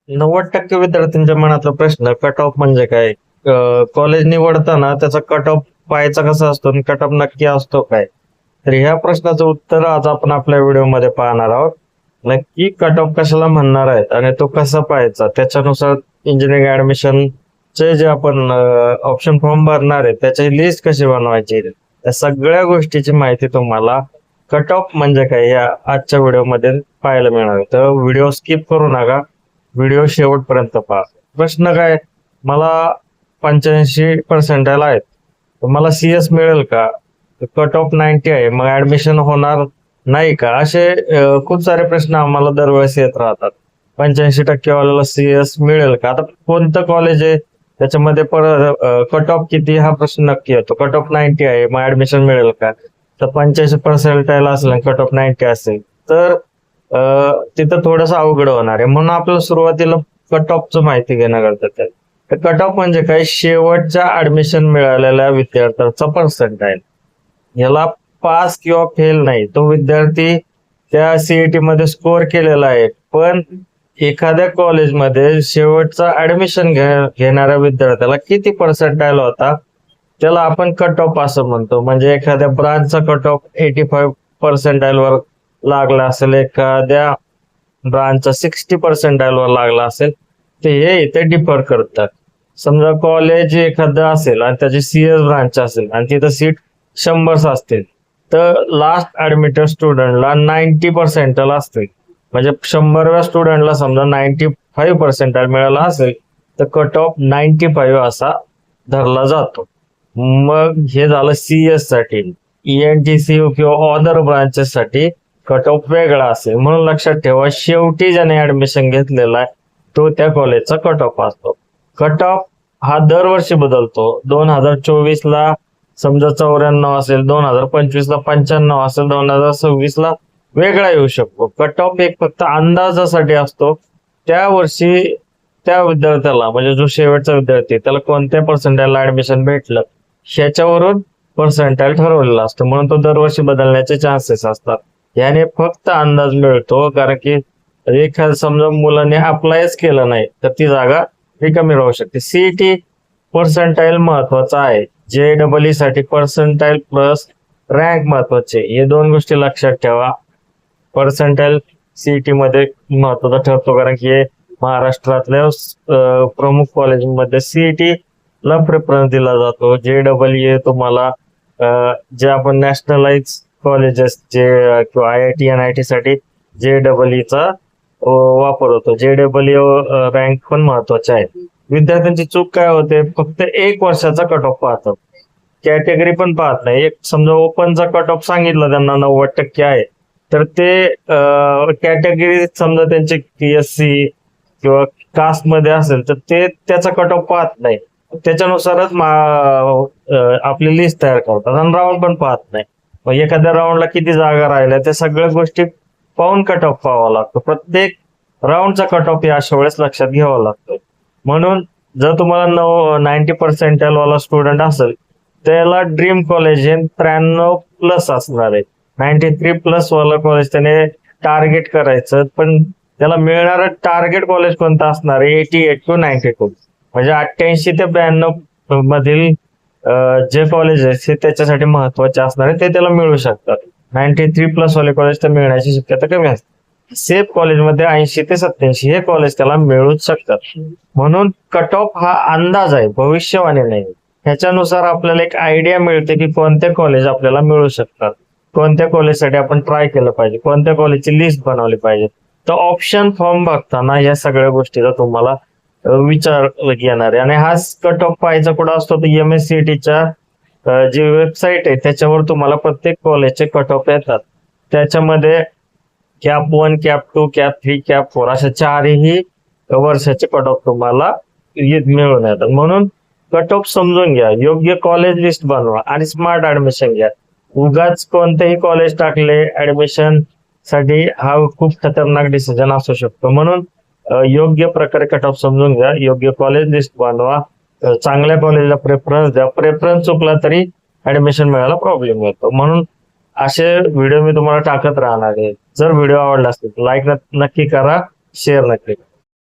90% विद्यार्थ्यांच्या मनातला प्रश्न कट ऑफ म्हणजे काय? कॉलेज निवडताना त्याचा कट ऑफ पाहायचा कसा असतो आणि कट ऑफ नक्की असतो काय? तर ह्या प्रश्नाचं उत्तर आज आपण आपल्या व्हिडिओमध्ये पाहणार आहोत. नक्की कट ऑफ कशाला म्हणणार आहेत आणि तो कसा पाहायचा, त्याच्यानुसार इंजिनिअरिंग ऍडमिशन चे जे आपण ऑप्शन फॉर्म भरणार आहे त्याची लिस्ट कशी बनवायची, त्या सगळ्या गोष्टीची माहिती तुम्हाला कट ऑफ म्हणजे काय या आजच्या व्हिडिओमध्ये पाहायला मिळणार आहे. तर व्हिडिओ स्किप करू नका, व्हिडिओ शेवटपर्यंत पहा. प्रश्न काय, मला 85% आहेत, तर मला CS मिळेल का? कट ऑफ 90 आहे, मग ऍडमिशन होणार नाही का? असे खूप सारे प्रश्न आम्हाला दरवेळेस येत राहतात. 85% वाल्याला CS मिळेल का? आता कोणतं कॉलेज आहे त्याच्यामध्ये कट ऑफ किती हा प्रश्न नक्की येतो. कट ऑफ 90 आहे, मग ऍडमिशन मिळेल का? तर 85% असेल, कट ऑफ 90 असेल तर तिथं थोडंसं अवघड होणार आहे. म्हणून आपल्याला सुरुवातीला कट ऑफचं माहिती घेणं गरजेचं आहे. तर कट ऑफ म्हणजे काय? शेवटच्या ऍडमिशन मिळालेल्या विद्यार्थ्यांचा पर्सेंटाईल. याला पास किंवा फेल नाही, तो विद्यार्थी त्या CET मध्ये स्कोअर केलेला आहे, पण एखाद्या कॉलेजमध्ये शेवटचा ऍडमिशन घेणाऱ्या विद्यार्थ्याला किती पर्सेंटाईल होता त्याला आपण कट ऑफ असं म्हणतो. म्हणजे एखाद्या ब्रांचचा कट ऑफ 85% वर लागला असेल, एखाद्या ब्रांचचा 60% वर लागला असेल, ते हे इथे डिफर करतात. समजा कॉलेज एखादं असेल आणि त्याची CS ब्रांच असेल आणि तिथं सीट 100 असतील, तर लास्ट ऍडमिटेड स्टुडंटला 90% असतील. म्हणजे 100व्या स्टुडंटला समजा 95% मिळाला असेल तर कट ऑफ 95 असा धरला जातो. मग हे झालं CS साठी. ENTCU किंवा अदर ब्रांचेस साठी कट ऑफ वेगळा असेल. म्हणून लक्षात ठेवा, शेवटी ज्याने ऍडमिशन घेतलेला आहे तो त्या कॉलेजचा कट ऑफ असतो. कट ऑफ हा दरवर्षी बदलतो. 2024 ला समजा 94 असेल, 2025 ला 95 असेल, 2026 ला वेगळा येऊ शकतो. कट ऑफ एक फक्त अंदाजासाठी असतो. त्या वर्षी त्या विद्यार्थ्याला, म्हणजे जो शेवटचा विद्यार्थी, त्याला कोणत्या पर्सेंटाईलला ऍडमिशन भेटलं ह्याच्यावरून पर्सेंटाईल ठरवलेला असतो. म्हणून तो दरवर्षी बदलण्याचे चान्सेस असतात. याने फक्त अंदाज मिळतो, कारण की एखाद्या समजा मुलाने अप्लायच केलं नाही तर ती जागा रिकामी राहू शकते. CET पर्सेंटाईल महत्वाचा आहे. JEE साठी पर्सेंटाईल प्लस रँक महत्वाचे. हे दोन गोष्टी लक्षात ठेवा. पर्सेंटाईल CET मध्ये महत्वाचा ठरतो, कारण की हे महाराष्ट्रातल्या प्रमुख कॉलेजमध्ये CET ला प्रेफरन्स दिला जातो. JEE तुम्हाला जे आपण नॅशनलाइज कॉलेजेस जे किंवा IIT NIT साठी JEE चा वापर होतो. JEE रँक पण महत्वाचे आहे. विद्यार्थ्यांची चूक काय होते, फक्त 1 वर्षाचा कट ऑफ पाहतात, कॅटेगरी पण पाहत नाही. एक समजा ओपनचा कट ऑफ सांगितलं त्यांना 90% आहे, तर ते कॅटेगरी समजा त्यांची PSC किंवा कास्ट मध्ये असेल तर ते त्याचा कट ऑफ पाहत नाही. त्याच्यानुसारच आपली लिस्ट तयार करतात आणि राऊंड पण पाहत नाही. मग एखाद्या राऊंडला किती जागा राहिल्या त्या सगळ्या गोष्टी पाहून कट ऑफ पाहावा लागतो. प्रत्येक राऊंडचा कट ऑफ अशा वेळेस लक्षात घ्यावा लागतो. म्हणून जर तुम्हाला 90% वाला स्टुडंट असेल त्याला ड्रीम कॉलेज हे 93+ असणार आहे. 93+ वाला कॉलेज त्याने टार्गेट करायचं, पण त्याला मिळणारं टार्गेट कॉलेज कोणतं असणार आहे? 88 to 92. म्हणजे 88 ते 92 मधील जे कॉलेज आहेत हे त्याच्यासाठी महत्वाचे असणार आहे, ते त्याला मिळू शकतात. 93+ वाले कॉलेज तर मिळण्याची शक्यता कमी असते. सेफ कॉलेजमध्ये 80 ते 87 हे कॉलेज त्याला मिळूच शकतात. म्हणून कट ऑफ हा अंदाज आहे, भविष्यवाणी नाही. ह्याच्यानुसार आपल्याला एक आयडिया मिळते की कोणते कॉलेज आपल्याला मिळू शकतात, कोणत्या कॉलेजसाठी आपण ट्राय केलं पाहिजे, कोणत्या कॉलेजची लिस्ट बनवली पाहिजे. तर ऑप्शन फॉर्म बघताना या सगळ्या गोष्टीचा तुम्हाला विचार घेणार आहे. आणि हाच कट ऑफ पाहायचा कुठं असतो, तर MSCETच्या जी वेबसाईट आहे त्याच्यावर तुम्हाला प्रत्येक कॉलेजचे कट ऑफ येतात. त्याच्यामध्ये कॅप 1, कॅप 2, कॅप 3, कॅप 4 अशा 4ही वर्षाचे कट ऑफ तुम्हाला मिळून येतात. म्हणून कट ऑफ समजून घ्या, योग्य कॉलेज लिस्ट बनवा आणि स्मार्ट ऍडमिशन घ्या. उगाच कोणतेही कॉलेज टाकले ऍडमिशन साठी हा खूप खतरनाक डिसिजन असू शकतो. म्हणून योग्य प्रकारे कट ऑफ समजून घ्या, योग्य कॉलेज लिस्ट बनवा, चांगल्या कॉलेजला प्रेफरन्स द्या. प्रेफरन्स चुकला तरी ऍडमिशन मिळायला प्रॉब्लेम येतो. म्हणून असे व्हिडिओ मी तुम्हाला टाकत राहणार आहे. जर व्हिडिओ आवडला असेल लाईक नक्की करा, शेअर नक्की करा.